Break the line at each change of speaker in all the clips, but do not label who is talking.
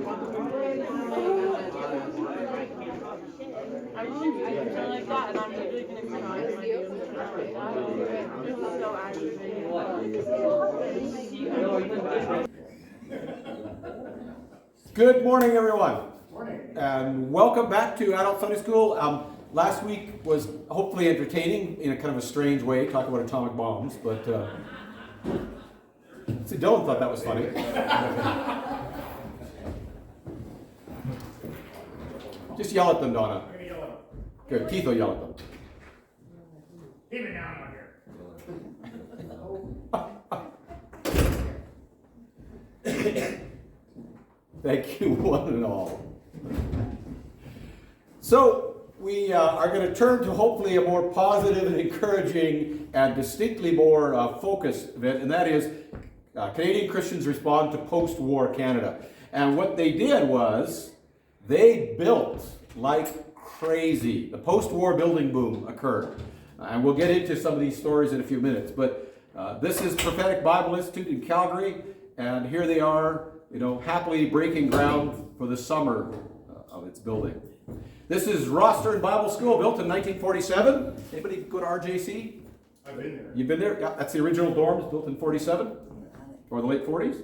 Good morning, everyone. Morning. And welcome back to Adult Sunday School. Last week was hopefully entertaining in a kind of a strange way, talking about atomic bombs, but see, Dylan thought that was funny. Just yell at them, Donna. Good, Keith will yell at them.
Keep it down out here.
Thank you, one and all. So we are going to turn to hopefully a more positive and encouraging and distinctly more focused event, and that is Canadian Christians respond to post-war Canada. And what they did was they built like crazy. The post-war building boom occurred. And we'll get into some of these stories in a few minutes. But this is Prophetic Bible Institute in Calgary, and here they are, happily breaking ground for the summer of its building. This is Roster and Bible School, built in 1947. Anybody go to RJC?
I've been there.
You've been there? Yeah, that's the original dorms, built in 47 or the late 40s.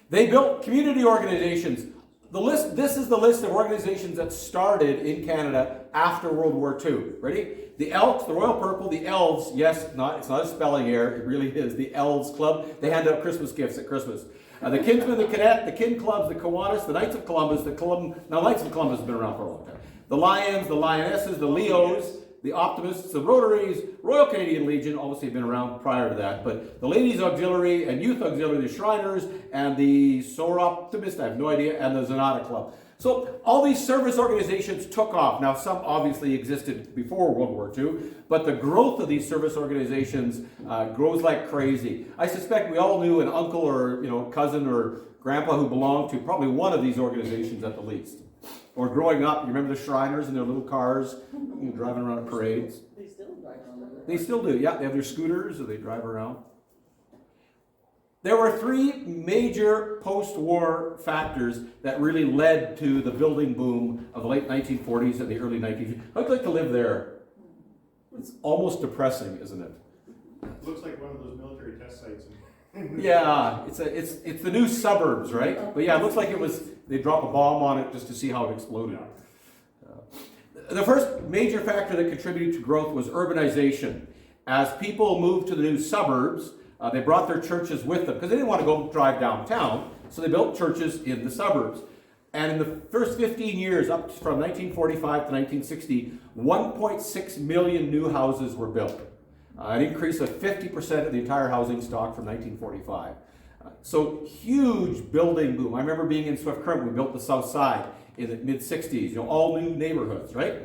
They built community organizations. This is the list of organizations that started in Canada after World War II. Ready? The Elks, the Royal Purple, the Elves. Yes, it's not a spelling error. It really is. The Elves Club. They hand out Christmas gifts at Christmas. The Kinsmen, the Cadet, the Kin Clubs, the Kiwanis, the Knights of Columbus, Now, Knights of Columbus have been around for a long time. The Lions, the Lionesses, the Leos, the Optimists, the Rotaries, Royal Canadian Legion, obviously have been around prior to that, but the Ladies Auxiliary and Youth Auxiliary, the Shriners, and the Soroptimist, I have no idea, and the Zanata Club. So all these service organizations took off. Now, some obviously existed before World War II, but the growth of these service organizations grows like crazy. I suspect we all knew an uncle or cousin or grandpa who belonged to probably one of these organizations at the least. Or growing up, you remember the Shriners and their little cars driving around at parades?
They still drive around.
They still do, yeah. They have their scooters or they drive around. There were three major post-war factors that really led to the building boom of the late 1940s and the early 1950s. I'd like to live there. It's almost depressing, isn't it?
It looks like one of those military test sites.
Yeah, it's the new suburbs, right? But yeah, it looks like they drop a bomb on it just to see how it exploded. The first major factor that contributed to growth was urbanization. As people moved to the new suburbs, they brought their churches with them because they didn't want to go drive downtown, so they built churches in the suburbs. And in the first 15 years, up from 1945 to 1960, 1.6 million new houses were built. An increase of 50% of the entire housing stock from 1945. So huge building boom. I remember being in Swift Current, we built the South Side in the mid-60s, all new neighborhoods, right?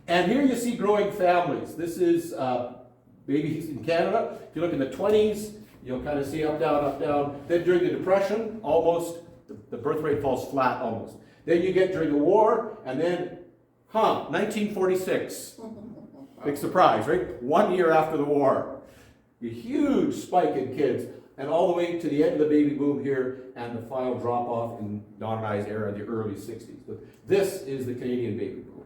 And here you see growing families. This is babies in Canada. If you look in the 20s, you'll kind of see up, down. Then during the Depression, almost, the birth rate falls flat almost. Then you get during the war, and then, 1946. Big surprise, right? 1 year after the war. A huge spike in kids, and all the way to the end of the baby boom here, and the final drop off in Don and I's era, the early 60s. But this is the Canadian baby boom.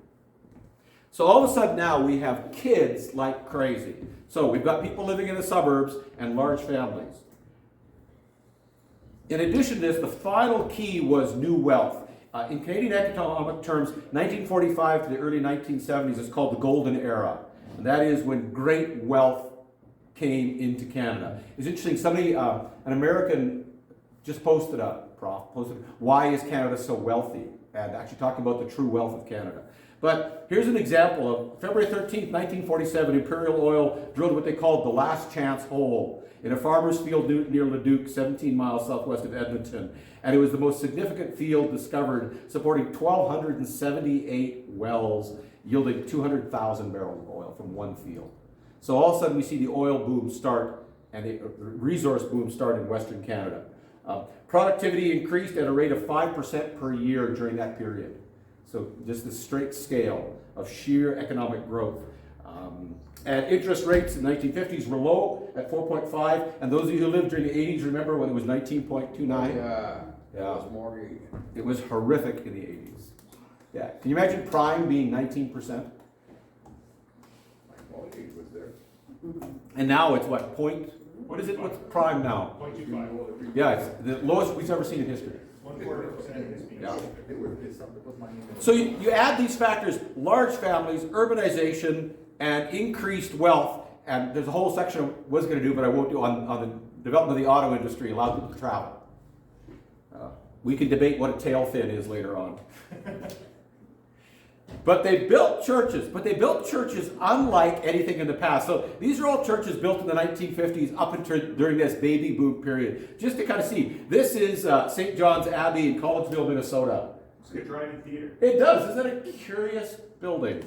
So all of a sudden now we have kids like crazy. So we've got people living in the suburbs and large families. In addition to this, the final key was new wealth. In Canadian economic terms, 1945 to the early 1970s is called the Golden Era. And that is when great wealth came into Canada. It's interesting, somebody, an American just posted, why is Canada so wealthy? And actually talking about the true wealth of Canada. But here's an example of February 13th, 1947, Imperial Oil drilled what they called the last chance hole in a farmer's field near Leduc, 17 miles southwest of Edmonton. And it was the most significant field discovered, supporting 1,278 wells, yielding 200,000 barrels of oil from one field. So all of a sudden we see the oil boom start and the resource boom start in Western Canada. Productivity increased at a rate of 5% per year during that period. So just the straight scale of sheer economic growth. And interest rates in the 1950s were low at 4.5. And those of you who lived during the 80s remember when it was 19.29?
Yeah.
Yeah.
It was mortgage.
It was horrific in the 80s. Yeah. Can you imagine prime being 19%?
My mortgage was there.
And now it's what, what is it? What's prime now?
0.25.
Yeah, it's the lowest we've ever seen in history.
1/4% is being.
Yeah.
They were pissed off to put money in.
So you add these factors, large families, urbanization, and increased wealth, and there's a whole section I was going to do, but I won't do, on the development of the auto industry, allowed people to travel. We can debate what a tail fin is later on. But they built churches unlike anything in the past. So these are all churches built in the 1950s up until during this baby boom period. Just to kind of see, this is St. John's Abbey in Collegeville, Minnesota.
It's like a drive-in theater.
It does. Isn't it a curious building?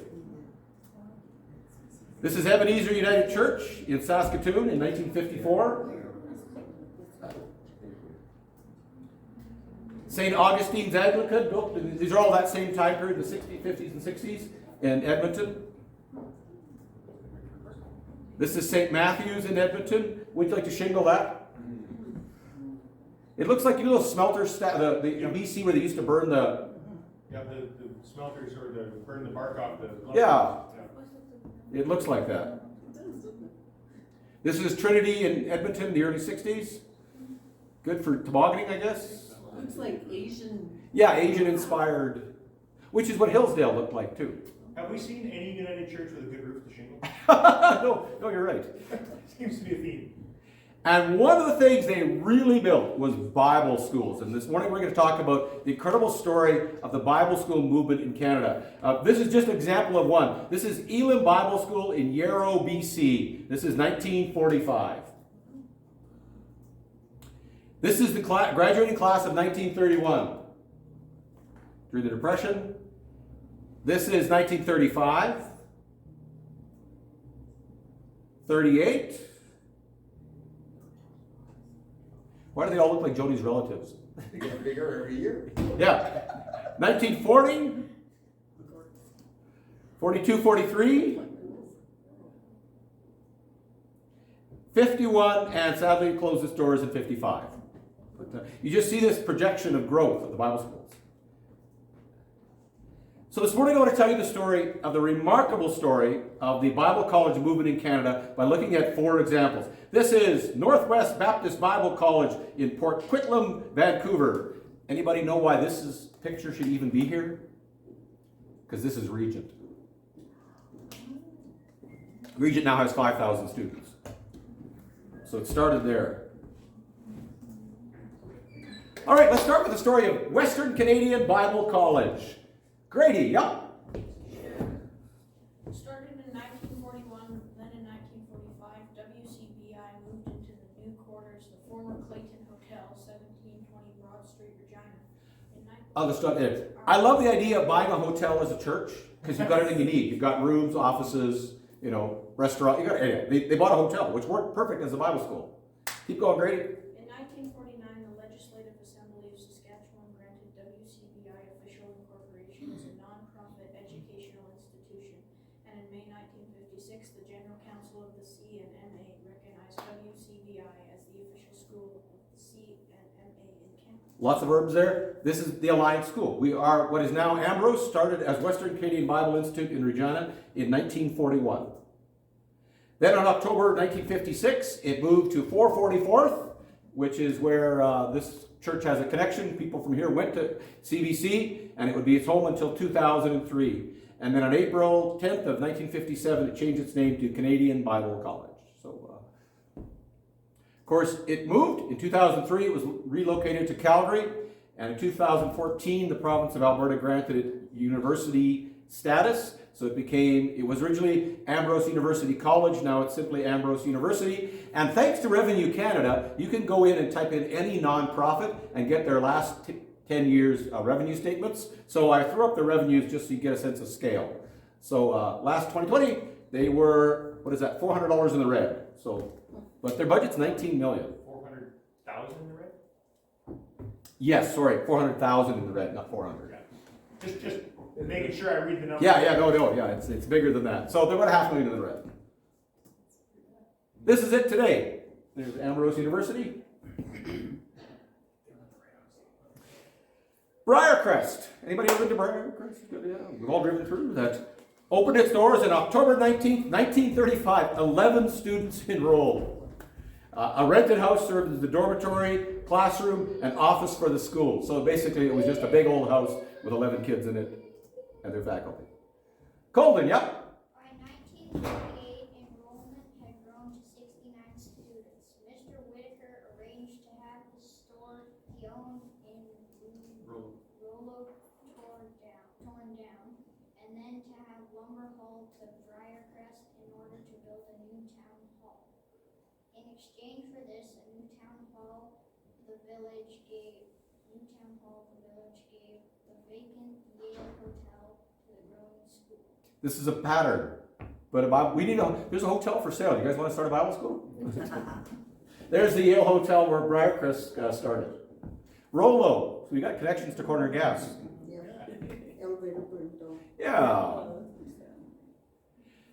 This is Ebenezer United Church in Saskatoon in 1954. St. Augustine's Anglican, built, these are all that same time period, the 60s, 50s, and 60s in Edmonton. This is St. Matthew's in Edmonton. Would you like to shingle that? It looks like, you know, those smelters, in BC where they used to burn the...
Yeah, the smelters or the burn the bark off the...
Yeah. It looks like that. This is Trinity in Edmonton in the early 60s. Good for tobogganing, I guess.
Looks like Asian.
Yeah, Asian inspired, which is what Hillsdale looked like too.
Have we seen any United Church with a good roof to shingle?
No, you're right.
Seems to be a theme.
And one of the things they really built was Bible schools. And this morning we're going to talk about the incredible story of the Bible school movement in Canada. This is just an example of one. This is Elim Bible School in Yarrow, BC. This is 1945. This is the graduating class of 1931. During the Depression. This is 1935. 38. Why do they all look like Jody's relatives?
They get bigger every year.
Yeah. 1940. 42, 43. 51, and sadly it closed its doors in 55. But you just see this projection of growth of the Bible schools. So this morning I want to tell you the story of the remarkable story of the Bible college movement in Canada by looking at 4 examples. This is Northwest Baptist Bible College in Port Coquitlam, Vancouver. Anybody know why this picture should even be here? Because this is Regent. Regent now has 5,000 students. So it started there. All right, let's start with the story of Western Canadian Bible College. Grady, yeah.
Started in 1941, then in 1945, WCBI moved into the new quarters, the former Clayton Hotel, 1720 Broad Street, Regina.
I'll just start there. I love the idea of buying a hotel as a church because you've got everything you need. You've got rooms, offices, restaurant. They bought a hotel, which worked perfect as a Bible school. Keep going, Grady.
In 1949, the Legislative Assembly of Saskatchewan granted WCBI official incorporation as a non-profit educational institution, and in May 1956, the General Council of the C&MA recognized WCBI as the official school of the C&MA in Canada.
Lots of verbs there. This is the Alliance School. We are what is now Ambrose, started as Western Canadian Bible Institute in Regina in 1941. Then on October 1956, it moved to 444th, which is where this church has a connection. People from here went to CBC, and it would be its home until 2003. And then on April 10th of 1957, it changed its name to Canadian Bible College. So, of course, it moved. In 2003, it was relocated to Calgary. And in 2014, the province of Alberta granted it university status. So it was originally Ambrose University College. Now it's simply Ambrose University. And thanks to Revenue Canada, you can go in and type in any nonprofit and get their last 10 years revenue statements. So I threw up the revenues just so you get a sense of scale. So last 2020, they were, $400 in the red. So, but their budget's $19 million.
400,000 in the red?
Yes, sorry, 400,000 in the red, not 400.
Yeah. Just making sure I read the numbers.
Yeah, it's bigger than that. So they're about $500,000 in the red. This is it today. There's Ambrose University. Briarcrest. Anybody ever been to Briarcrest? Yeah, we've all driven through that. Opened its doors on October 19th, 1935. 11 students enrolled. A rented house served as the dormitory, classroom, and office for the school. So basically it was just a big old house with 11 kids in it and their faculty. Colden, yep.
By 1938, enrollment had grown to 69 students. Mr. Whitaker arranged to have the store he owned in Rollo torn down, and then to have lumber hauled to Briarcrest in order to build a new town hall. In exchange for this, a new town hall, the village gave the vacant Yale Hotel to the growing school.
This is a pattern. But there's a hotel for sale. You guys want to start a Bible school? There's the Yale Hotel where Briarcrest started. Rollo. So we got connections to Corner Gas. Yeah.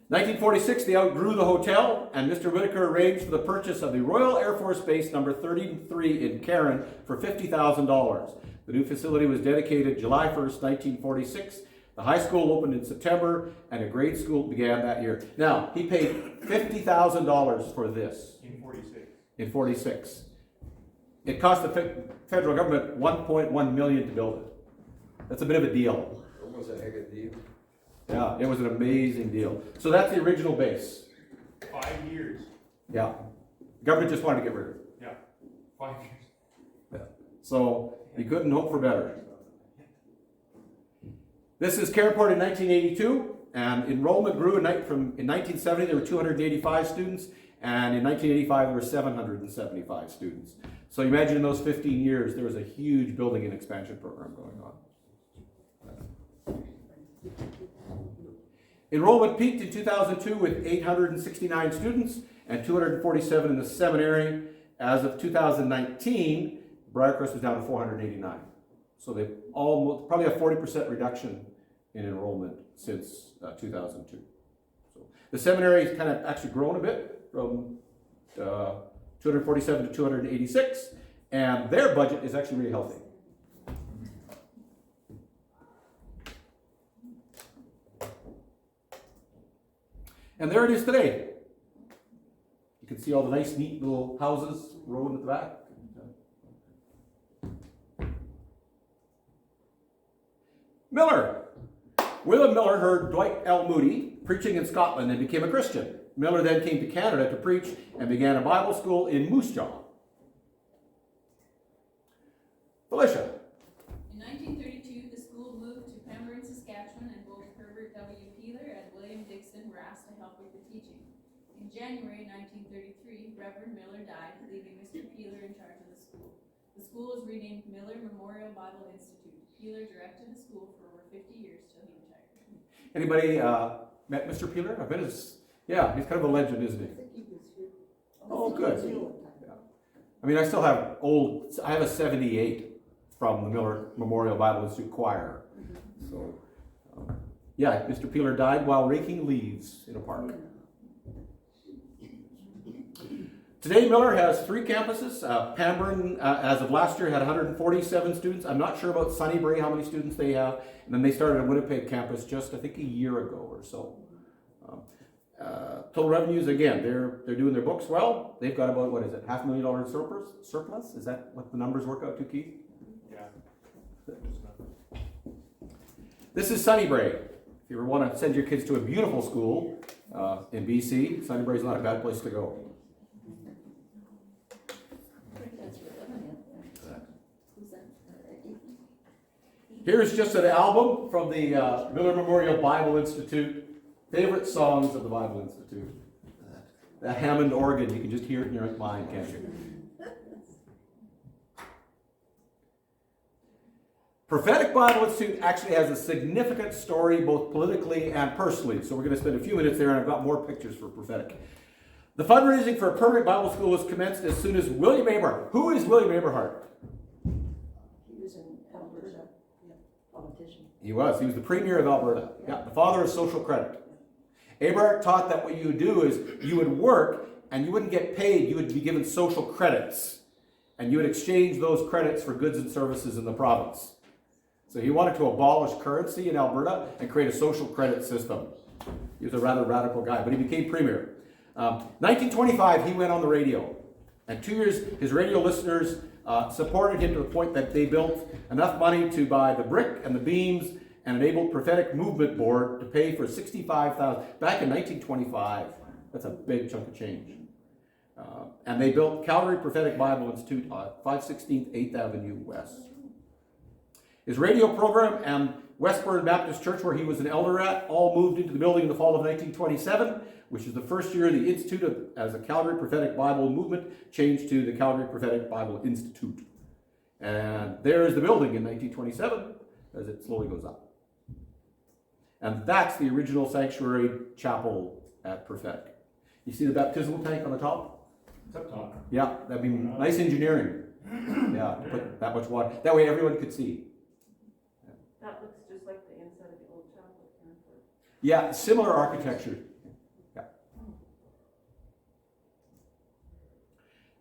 1946, they outgrew the hotel, and Mr. Whitaker arranged for the purchase of the Royal Air Force Base number 33 in Cairn for $50,000. The new facility was dedicated July 1st, 1946. The high school opened in September, and a grade school began that year. Now, he paid $50,000 for this. In 46. It cost the federal government $1.1 million to build it. That's a bit of a deal.
Almost a heck of a deal.
Yeah, it was an amazing deal. So that's the original base.
5 years.
Yeah. The government just wanted to get rid of it.
Yeah, 5 years.
Yeah. So you couldn't hope for better. This is Cairnport in 1982, and enrollment grew in 1970. There were 285 students, and in 1985 there were 775 students. So imagine in those 15 years there was a huge building and expansion program going on. Enrollment peaked in 2002 with 869 students and 247 in the seminary. As of 2019, Briarcrest was down to 489. So they probably a 40% reduction in enrollment since 2002. So the seminary has kind of actually grown a bit from 247 to 286, and their budget is actually really healthy. And there it is today. You can see all the nice, neat little houses rolling at the back. Miller. William Miller heard Dwight L. Moody preaching in Scotland and became a Christian. Miller then came to Canada to preach and began a Bible school in Moose Jaw. Felicia.
In 1932, the school moved to Pembroke, Saskatchewan, and both Herbert W. Peeler and William Dixon were asked to help with the teaching. In January 1933, Reverend Miller died, leaving Mr. Peeler in charge of the school. The school was renamed Miller Memorial Bible Institute. Peeler directed the school for over 50 years till he retired.
Anybody met Mr. Peeler? I bet yeah, he's kind of a legend, isn't he? Oh, good. Yeah. I mean, I have a 78 from the Miller Memorial Bible Institute choir. So, yeah, Mr. Peeler died while raking leaves in a park. Today, Miller has 3 campuses. Pamburn, as of last year, had 147 students. I'm not sure about Sunnybury, how many students they have. And then they started a Winnipeg campus just, I think, a year ago or so. Total revenues, again, they're doing their books well. They've got about, what is it, $500,000 surplus? Is that what the numbers work out to, Keith?
Yeah.
This is Sunnybury. If you ever want to send your kids to a beautiful school in BC, Sunnybury is not a bad place to go. Here's just an album from the Miller Memorial Bible Institute. Favorite songs of the Bible Institute. That Hammond organ, you can just hear it in your mind, can't you? Prophetic Bible Institute actually has a significant story both politically and personally. So we're going to spend a few minutes there, and I've got more pictures for Prophetic. The fundraising for a permanent Bible school was commenced as soon as William Aberhart. Who is William Aberhart?
He was an Alberta politician.
He was the premier of Alberta. Yeah, the father of social credit. Aberhart taught that what you would do is you would work and you wouldn't get paid, you would be given social credits. And you would exchange those credits for goods and services in the province. So he wanted to abolish currency in Alberta and create a social credit system. He was a rather radical guy, but he became premier. 1925, he went on the radio. And 2 years, his radio listeners supported him to the point that they built enough money to buy the brick and the beams and enabled Prophetic Movement Board to pay for $65,000. Back in 1925, that's a big chunk of change. And they built Calvary Prophetic Bible Institute, 516th 8th Avenue West. His radio program and Westburn Baptist Church, where he was an elder at, all moved into the building in the fall of 1927, which is the first year the Institute as a Calvary Prophetic Bible Movement changed to the Calvary Prophetic Bible Institute. And there is the building in 1927 as it slowly goes up. And that's the original sanctuary chapel at Prophetic. You see the baptismal tank on the top?
It's up top.
Yeah, that'd be nice engineering. Yeah, to put that much water. That way everyone could see.
That looks just like the inside of the old chapel at Canford.
Yeah, similar architecture. Yeah.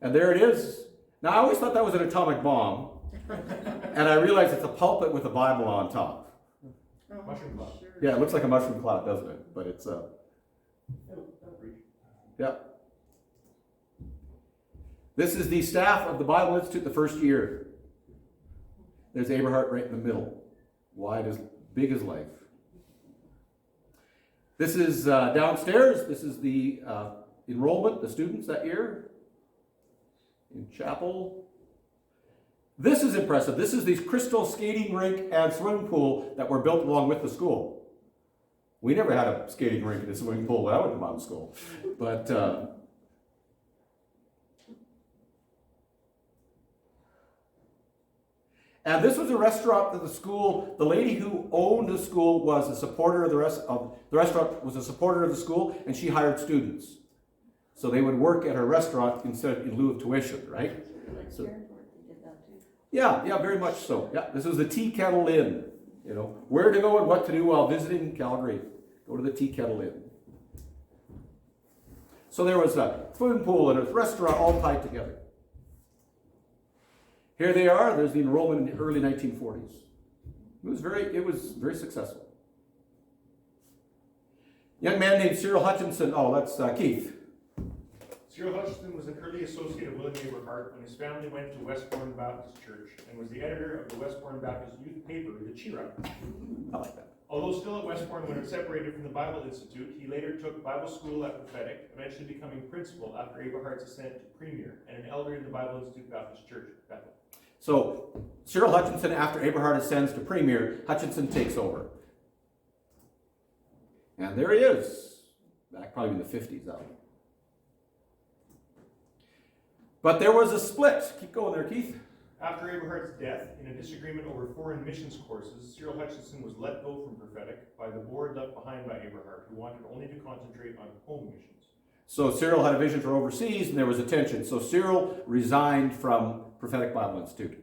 And there it is. Now, I always thought that was an atomic bomb. And I realized it's a pulpit with a Bible on top.
Mushroom cloud.
Yeah, it looks like a mushroom cloud, doesn't it? But it's, yeah. This is the staff of the Bible Institute the first year. There's Aberhart right in the middle. Wide as big as life. This is downstairs. This is the enrollment, the students that year in chapel. This is impressive. This is the crystal skating rink and swimming pool that were built along with the school. We never had a skating rink and a swimming pool when I went to Bible school. But and this was a restaurant that the school, the lady who owned the school was a supporter of the restaurant was a supporter of the school, and she hired students. So they would work at her restaurant in lieu of tuition, right? So, yeah, very much so. Yeah, this was the Tea Kettle Inn. You know, where to go and what to do while visiting Calgary. Go to the Tea Kettle Inn. So there was a swimming pool and a restaurant all tied together. Here they are. There's the enrollment in the early 1940s. It was very successful. Young man named Cyril Hutchinson. Oh, that's Keith.
Cyril Hutchinson was an early associate of William Aberhart when his family went to Westbourne Baptist Church and was the editor of the Westbourne Baptist youth paper, The Cheer Up.
I like that.
Although still at Westbourne when it separated from the Bible Institute, he later took Bible school at Prophetic, eventually becoming principal after Aberhart's ascent to premier and an elder in the Bible Institute Baptist Church, Bethel.
So Cyril Hutchinson, after Aberhart ascends to premier, Hutchinson takes over. And there he is, back probably in the 50s out. But there was a split. Keep going there, Keith.
After Aberhart's death, in a disagreement over foreign missions courses, Cyril Hutchinson was let go from Prophetic by the board left behind by Aberhart, who wanted only to concentrate on home missions.
So Cyril had a vision for overseas, and there was a tension. So Cyril resigned from Prophetic Bible Institute.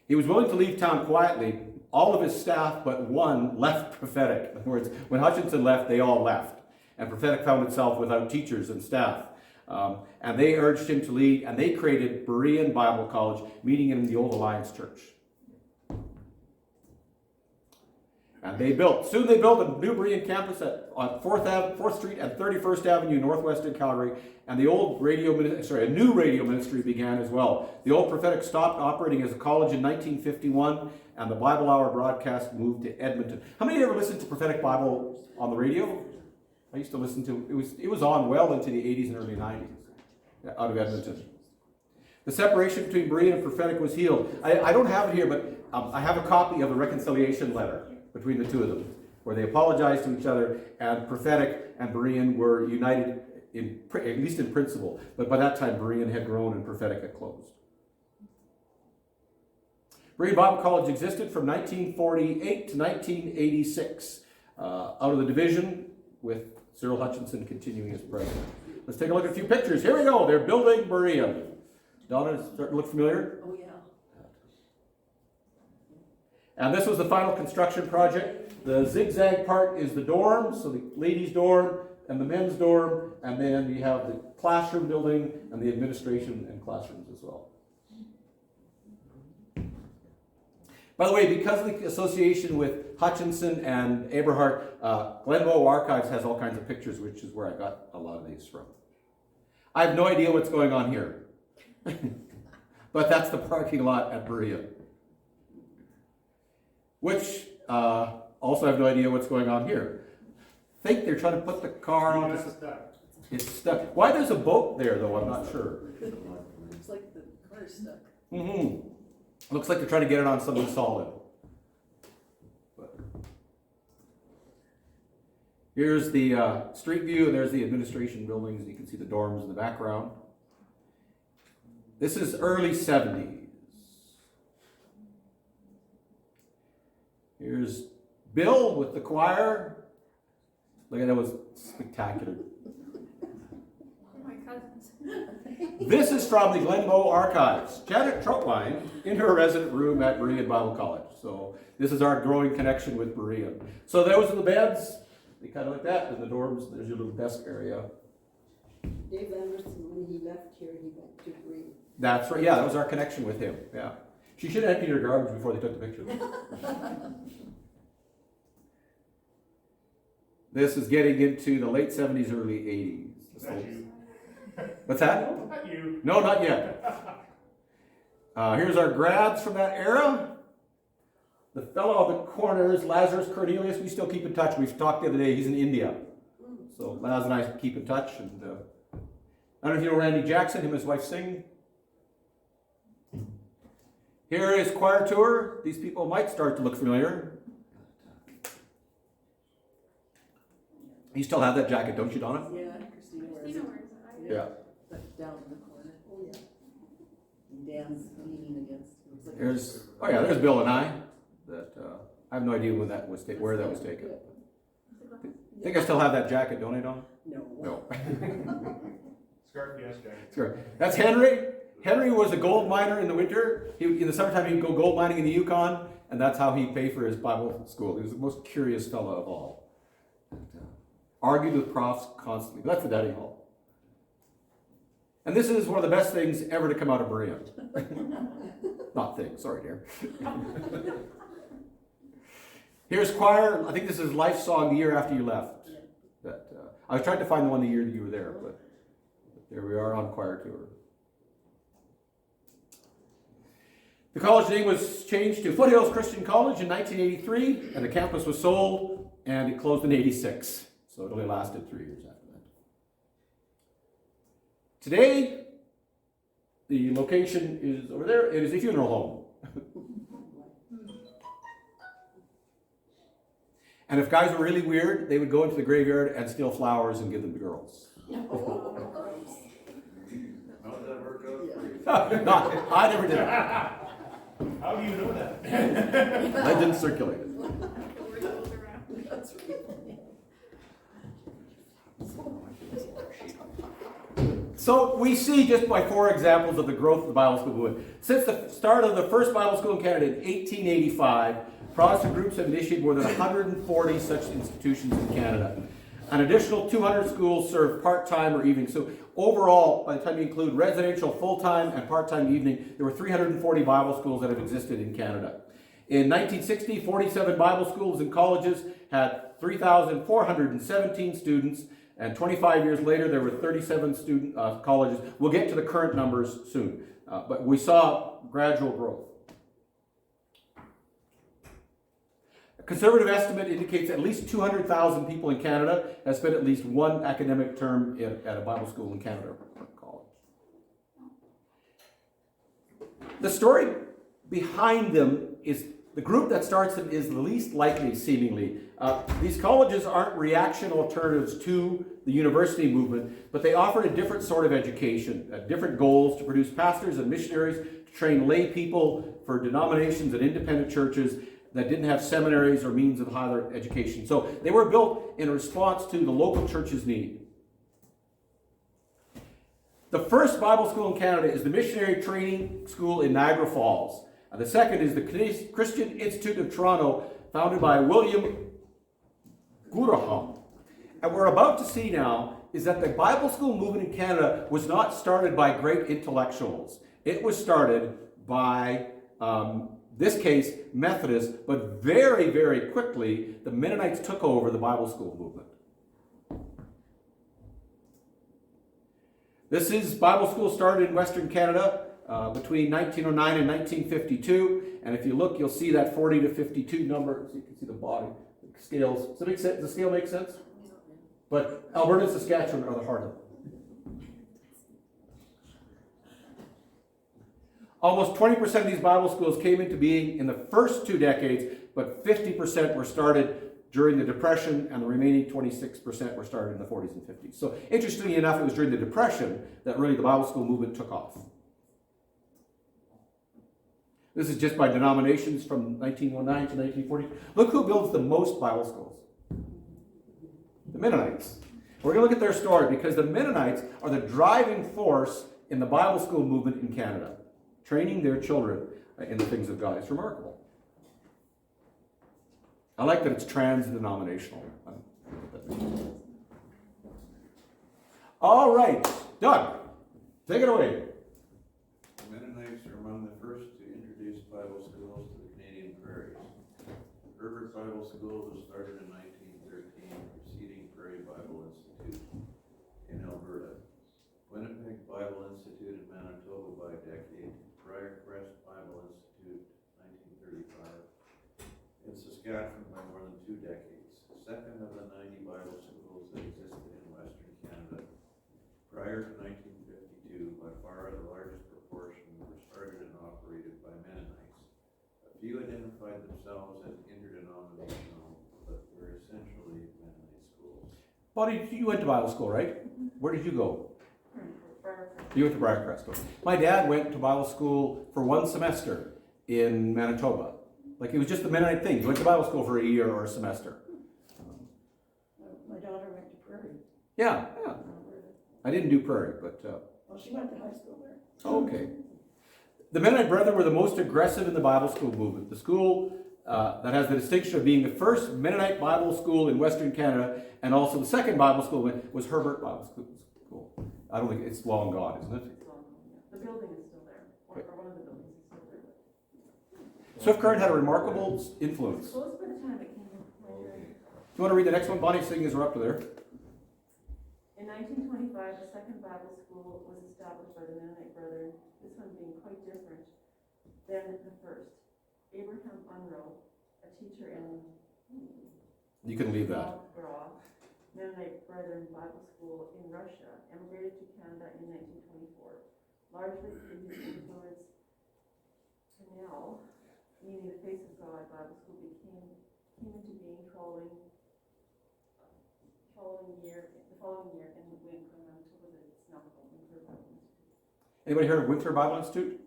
He was willing to leave town quietly. All of his staff but one left Prophetic. In other words, when Hutchinson left, they all left. And Prophetic found itself without teachers and staff. And they urged him to lead, and they created Berean Bible College, meeting in the Old Alliance Church. And soon they built a new Berean campus on 4th Street and 31st Avenue, Northwest in Calgary, and a new radio ministry began as well. The old Prophetic stopped operating as a college in 1951, and the Bible Hour broadcast moved to Edmonton. How many of you ever listened to Prophetic Bible on the radio? I used to listen to it was on well into the 80s and early 90s out of Edmonton. The separation between Berean and Prophetic was healed. I don't have it here, but I have a copy of a reconciliation letter between the two of them, where they apologized to each other, and Prophetic and Berean were united, at least in principle. But by that time, Berean had grown and Prophetic had closed. Berean Bible College existed from 1948 to 1986, out of the division, with Cyril Hutchinson continuing as president. Let's take a look at a few pictures. Here we go. They're building Berean. Donna, is it starting to look familiar?
Oh, yeah.
And this was the final construction project. The zigzag part is the dorm, so the ladies' dorm, and the men's dorm, and then you have the classroom building and the administration and classrooms as well. By the way, because of the association with Hutchinson and Eberhard, Glenbow Archives has all kinds of pictures, which is where I got a lot of these from. I have no idea what's going on here. But that's the parking lot at Berea. Which, also have no idea what's going on here. I think they're trying to put the car on. It's stuck. Why there's a boat there, though, I'm not sure.
It's like the car's stuck.
Mm-hmm. Looks like they're trying to get it on something solid. But here's the street view, and there's the administration buildings. You can see the dorms in the background. This is early 70s. Here's Bill with the choir. Look at that, was spectacular.
My cousins.
This is from the Glenbow Archives. Janet Trotwine in her resident room at Berean Bible College. So this is our growing connection with Berean. So those are the beds. They kind of like that. In the dorms, there's your little desk area.
Dave Anderson, when he left here, he went to Green.
That's right. Yeah, that was our connection with him. Yeah. She should have emptied her garbage before they took the picture. This is getting into the late 70s, early 80s.
Not you.
What's that?
Not you.
No, not yet. Here's our grads from that era. The fellow on the corner is Lazarus Cornelius. We still keep in touch. We've talked the other day. He's in India. So Laz and I keep in touch. And I don't know if you know Randy Jackson. Him and his wife sing. Here is choir tour. These people might start to look familiar. You still have that jacket, don't you, Donna?
Yeah, Christina wears
Christina
it.
wears it.
Yeah.
But down in the corner. Oh, yeah. And Dan's leaning against. It looks like
There's Bill and I. That I have no idea when that was where that was taken. I think I still have that jacket, don't I, Donna?
No.
Scarf, yes, Jack.
Sure. That's Henry. Henry was a gold miner in the winter. In the summertime, he'd go gold mining in the Yukon, and that's how he paid for his Bible school. He was the most curious fellow of all. Argued with profs constantly. That's the daddy hall. And this is one of the best things ever to come out of Berea. Not things, sorry, dear. Here's choir. I think this is Life Song the year after you left. I was trying to find the one the year that you were there, but there we are on choir tour. The college name was changed to Foothills Christian College in 1983, and the campus was sold, and it closed in 86. So it only lasted 3 years after that. Today, the location is over there. It is a funeral home. And if guys were really weird, they would go into the graveyard and steal flowers and give them to girls.
How did that work out for you?
Not, I never did it.
How do you know that?
I didn't circulate it.
That's right.
So we see just by 4 examples of the growth of the Bible school movement. Since the start of the first Bible school in Canada in 1885, Protestant groups have initiated more than 140 such institutions in Canada. An additional 200 schools serve part-time or evening. So overall, by the time you include residential full-time and part-time evening, there were 340 Bible schools that have existed in Canada. In 1960, 47 Bible schools and colleges had 3,417 students, and 25 years later, there were 37 colleges. We'll get to the current numbers soon, but we saw gradual growth. A conservative estimate indicates at least 200,000 people in Canada have spent at least one academic term at a Bible school in Canada or college. The story behind them is the group that starts them is the least likely, seemingly. These colleges aren't reaction alternatives to the university movement, but they offered a different sort of education, different goals to produce pastors and missionaries, to train lay people for denominations and independent churches that didn't have seminaries or means of higher education. So they were built in response to the local church's need. The first Bible school in Canada is the Missionary Training School in Niagara Falls. The second is the Christian Institute of Toronto, founded by William Guraham. And we're about to see now is that the Bible school movement in Canada was not started by great intellectuals. It was started by, this case, Methodists, but very, very quickly, the Mennonites took over the Bible school movement. This is Bible school started in Western Canada between 1909 and 1952. And if you look, you'll see that 40 to 52 number. So you can see the body, the scales. Does that make sense? Does the scale make sense? But Alberta and Saskatchewan are the heart of it. Almost 20% of these Bible schools came into being in the first 2 decades, but 50% were started during the Depression, and the remaining 26% were started in the 40s and 50s. So interestingly enough, it was during the Depression that really the Bible school movement took off. This is just by denominations from 1909 to 1940. Look who builds the most Bible schools. The Mennonites. We're going to look at their story because the Mennonites are the driving force in the Bible school movement in Canada, training their children in the things of God. It's remarkable. I like that it's trans-denominational. All right, Doug, take it away.
The Mennonites are among the first to introduce Bible schools to the Canadian prairies. Herbert Bible School was started in 1913, preceding Prairie Bible Institute in Alberta. Winnipeg Bible Institute in Manitoba by a decade. Briarcrest Bible Institute, 1935. In Saskatchewan by more than 2 decades. Second of the 90 Bible schools that existed in Western Canada. Prior to 1952, by far the largest proportion were started and operated by Mennonites. A few identified themselves as interdenominational, but were essentially Mennonite schools.
Buddy, you went to Bible school, right? Where did you go?
Briarcrest.
You went to Briarcrest. My dad went to Bible school for 1 semester in Manitoba. Like it was just the Mennonite thing. You went to Bible school for a year or a semester.
My daughter went to Prairie.
Yeah. I didn't do Prairie, but...
Well, she went to high school there.
Okay. The Mennonite Brethren were the most aggressive in the Bible school movement. The school that has the distinction of being the first Mennonite Bible school in Western Canada, and also the second Bible school was Herbert Bible School. I don't think it's long gone, isn't it?
The building is still there, or one of the buildings is still there.
Swift Current had a remarkable influence.
Close by the time it came in.
Do you want to read the next one? Bonnie, seeing as we're up to there.
In 1925, the second Bible school was established by the Mennonite Brethren, this one being quite different than the first. Abraham Unruh, a teacher in
You can leave that.
Mennonite Brethren Bible School in Russia, emigrated to Canada in 1924. Largely through his influence, Canal, meaning the face of God, Bible School came into being the following year, and went from Manitoba to its now called Winter Bible Institute.
Anybody heard of Winter Bible Institute?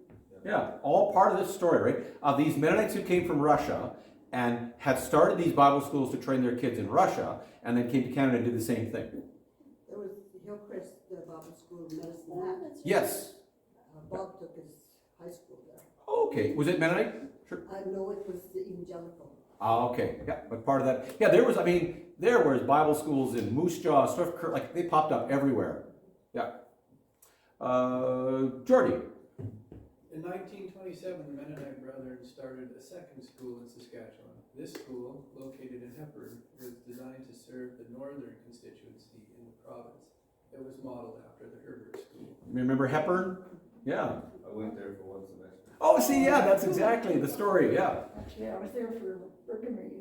Yeah, all part of this story, right? These Mennonites who came from Russia and had started these Bible schools to train their kids in Russia, and then came to Canada and did the same thing.
There was Hillcrest Bible School in Medicine Hat.
Yes.
Bob took his high school there.
Okay. Was it Mennonite? Sure.
I know it was the evangelical.
Okay. Yeah, but part of that. Yeah, there was Bible schools in Moose Jaw, Swift Current, like they popped up everywhere. Yeah. Jordy.
In 1927, the Mennonite Brethren started a second school in Saskatchewan. This school, located in Hepburn, was designed to serve the northern constituency in the province. It was modeled after the Herbert School.
Remember Hepburn? Yeah.
I went there for 1 semester.
Oh, see, yeah, that's exactly the story. Yeah.
Actually, I was there for Burgundy.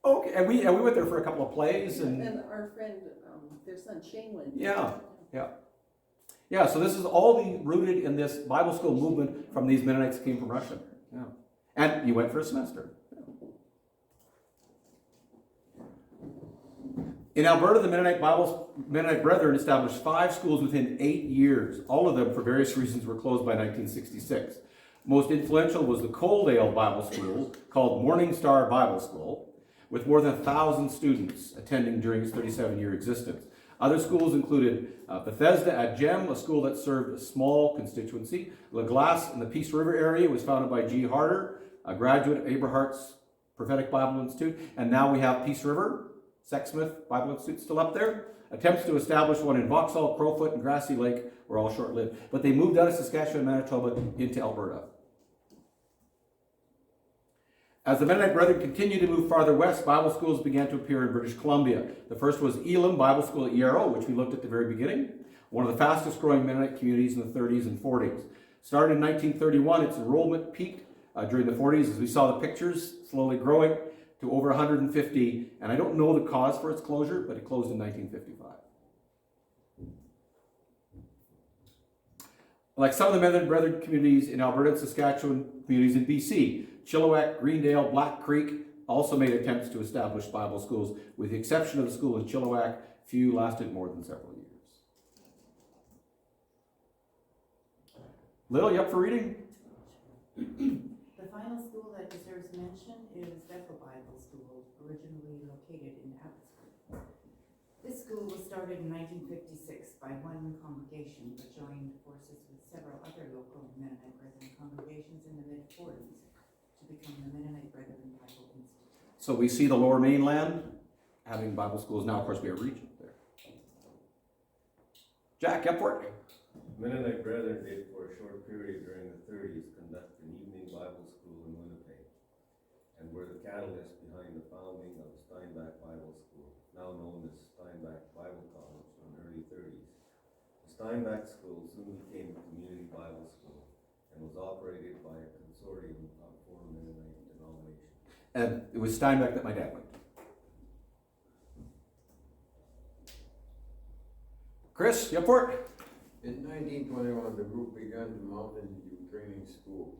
Okay, and we went there for a couple of plays
And our friend, their son Shane went.
Yeah. Yeah, so this is all rooted in this Bible school movement from these Mennonites who came from Russia. Yeah. And you went for a semester. In Alberta, the Mennonite Brethren established 5 schools within 8 years. All of them, for various reasons, were closed by 1966. Most influential was the Coaldale Bible School, called Morning Star Bible School, with more than 1,000 students attending during its 37-year existence. Other schools included Bethesda at Gem, a school that served a small constituency. La Glace in the Peace River area was founded by G. Harder, a graduate of Abrahart's Prophetic Bible Institute. And now we have Peace River, Sexsmith Bible Institute still up there. Attempts to establish one in Vauxhall, Crowfoot, and Grassy Lake were all short-lived. But they moved out of Saskatchewan, Manitoba into Alberta. As the Mennonite Brethren continued to move farther west, Bible schools began to appear in British Columbia. The first was Elim Bible School at Yarrow, which we looked at the very beginning. One of the fastest growing Mennonite communities in the 30s and 40s. Started in 1931, its enrollment peaked during the 40s, as we saw the pictures, slowly growing to over 150. And I don't know the cause for its closure, but it closed in 1955. Like some of the Mennonite Brethren communities in Alberta and Saskatchewan, communities in BC, Chilliwack, Greendale, Black Creek also made attempts to establish Bible schools. With the exception of the school in Chilliwack, few lasted more than several years. Lil, you up for reading?
The final school that deserves mention is Bethel Bible School, originally located in Abbotsford. This school was started in 1956 by one congregation, but joined forces with several other local Mennonite Brethren congregations in the mid-40s to become the Mennonite Brethren Bible Institute.
So we see the Lower Mainland having Bible schools now. Of course, we have region there. Jack, up for it.
Mennonite Brethren did for a short period during the 30s conduct an evening Bible school in Winnipeg and were the catalyst behind the founding of the Steinbach Bible School, now known as Steinbach Bible College, in the early 30s. The Steinbach School soon became a community Bible school and was operated by a consortium of 4 Mennonite denominations.
And it was Steinbach that my dad went to. Chris, you up for it?
In 1921, the group began the Mountain View Training School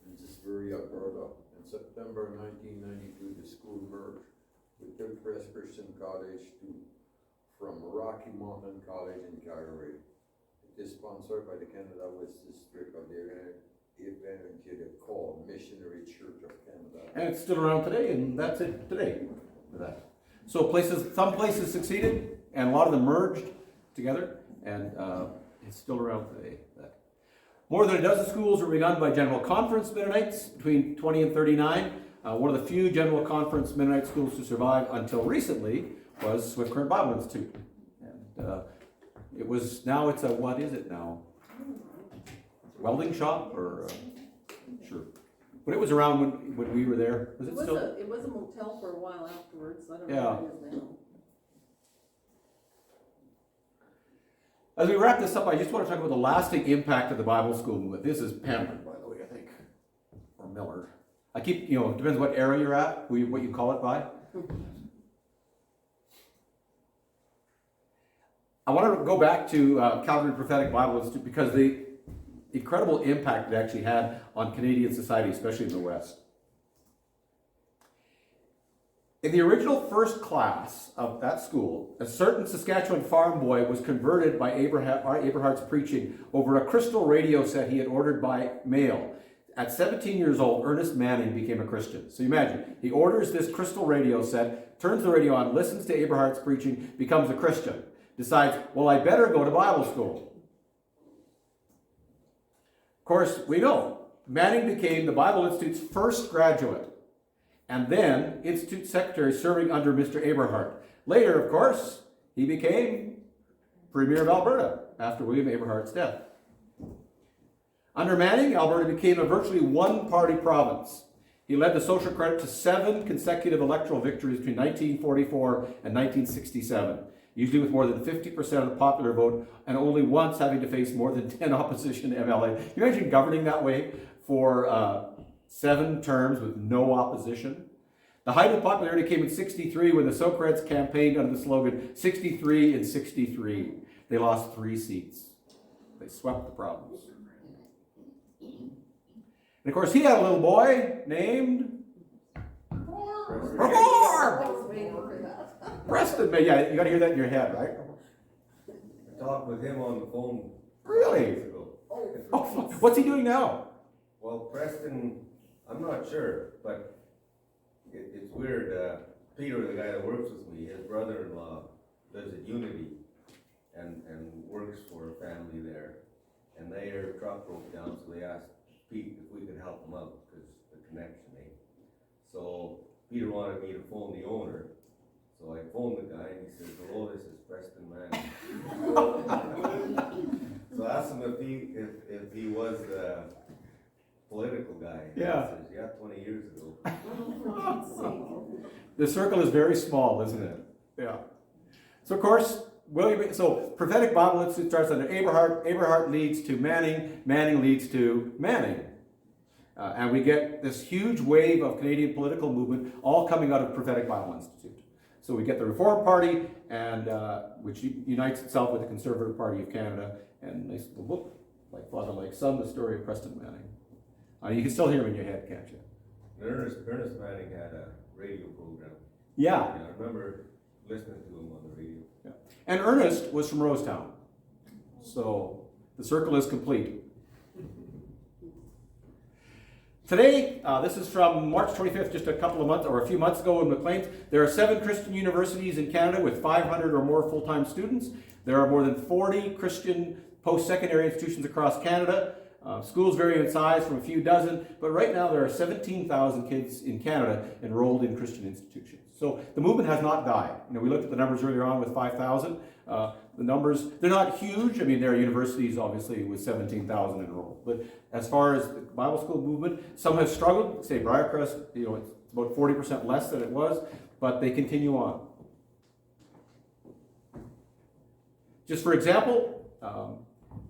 in Tisbury, Alberta. In September 1992, the school merged with Hillcrest Christian College from Rocky Mountain College in Calgary. It is sponsored by the Canada West District of the Evangelical Missionary Church of Canada.
And it's still around today, and that's it today for that. So some places succeeded, and a lot of them merged together, and it's still around today. More than a dozen schools were begun by General Conference Mennonites between 20 and 39. One of the few General Conference Mennonite schools to survive until recently was Swift Current Bible Institute. And it was, now it's a, what is it now? Welding shop or, sure. But it was around when we were there. Was it still?
It was a motel for a while afterwards. I don't know
Yeah.
what it is now.
As we wrap this up, I just want to talk about the lasting impact of the Bible school movement. This is Pampered, by the way, I think, or Miller. I keep, it depends what area you're at, what you call it by. I want to go back to Calvary Prophetic Bible Institute because the incredible impact it actually had on Canadian society, especially in the West. In the original first class of that school, a certain Saskatchewan farm boy was converted by Aberhart's preaching over a crystal radio set he had ordered by mail. At 17 years old, Ernest Manning became a Christian. So imagine, he orders this crystal radio set, turns the radio on, listens to Aberhart's preaching, becomes a Christian, decides, well, I better go to Bible school. Of course, we know, Manning became the Bible Institute's first graduate, and then Institute Secretary serving under Mr. Aberhart. Later, of course, he became Premier of Alberta after William Aberhart's death. Under Manning, Alberta became a virtually one-party province. He led the Social Credit to 7 consecutive electoral victories between 1944 and 1967, usually with more than 50% of the popular vote, and only once having to face more than 10 opposition MLA. Can you imagine governing that way for 7 terms with no opposition? The height of popularity came in 63 when the Socreds campaigned under the slogan 63 in 63. They lost 3 seats. They swept the province. And of course, he had a little boy named Preston. Yeah, you got to hear that in your head, right?
I talked with him on the phone.
Really? Oh, what's he doing now?
Well, Preston, I'm not sure, but it's weird. Peter, the guy that works with me, his brother-in-law lives at Unity and works for a family there. And their truck broke down, so they asked Pete if we could help them out because the connection, So Peter wanted me to phone the owner. So I phoned the guy and he says, hello, this is Preston Manning. So I asked him if he was the political guy.
Yeah.
He says, yeah, 20 years ago.
The circle is very small, isn't it? Yeah. So of course, Prophetic Bible Institute starts under Aberhart. Aberhart leads to Manning. Manning leads to Manning. And we get this huge wave of Canadian political movement all coming out of Prophetic Bible Institute. So we get the Reform Party, and which unites itself with the Conservative Party of Canada, and nice little book, Like Father, Like Son, the story of Preston Manning. You can still hear him in your head, can't you?
Ernest Manning had a radio program.
Yeah.
I remember listening to him on the radio.
Yeah. And Ernest was from Rosetown. So the circle is complete. Today, this is from March 25th, just a couple of months, or a few months ago in Maclean's. There are 7 Christian universities in Canada with 500 or more full-time students. There are more than 40 Christian post-secondary institutions across Canada. Schools vary in size from a few dozen, but right now there are 17,000 kids in Canada enrolled in Christian institutions. So the movement has not died. We looked at the numbers earlier on with 5,000. The numbers, they're not huge. I mean, there are universities, obviously, with 17,000 enrolled. But as far as the Bible school movement, some have struggled. Say Briarcrest, it's about 40% less than it was, but they continue on. Just for example,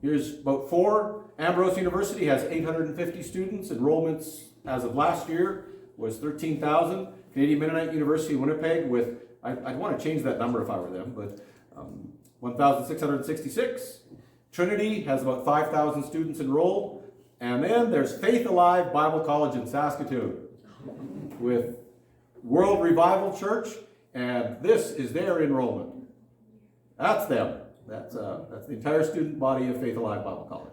here's about 4. Ambrose University has 850 students. Enrollments as of last year was 13,000. Canadian Mennonite University, Winnipeg, with, I'd want to change that number if I were them, but 1,666. Trinity has about 5,000 students enrolled. And then there's Faith Alive Bible College in Saskatoon with World Revival Church, and this is their enrollment. That's them. That's the entire student body of Faith Alive Bible College.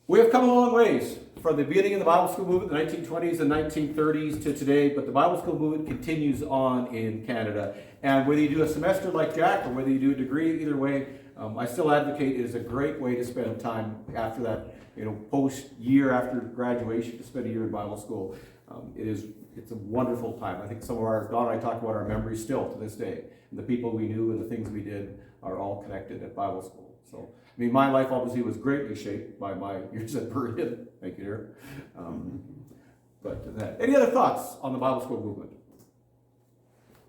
We have come a long ways from the beginning of the Bible school movement, the 1920s and 1930s to today, but the Bible school movement continues on in Canada. And whether you do a semester like Jack or whether you do a degree, either way, I still advocate it is a great way to spend time after that, post-year after graduation, to spend a year in Bible school. It's a wonderful time. I think Don and I talk about our memories still to this day. And the people we knew and the things we did are all connected at Bible school. So, my life obviously was greatly shaped by my years at Berean. Thank you, dear. Any other thoughts on the Bible school movement?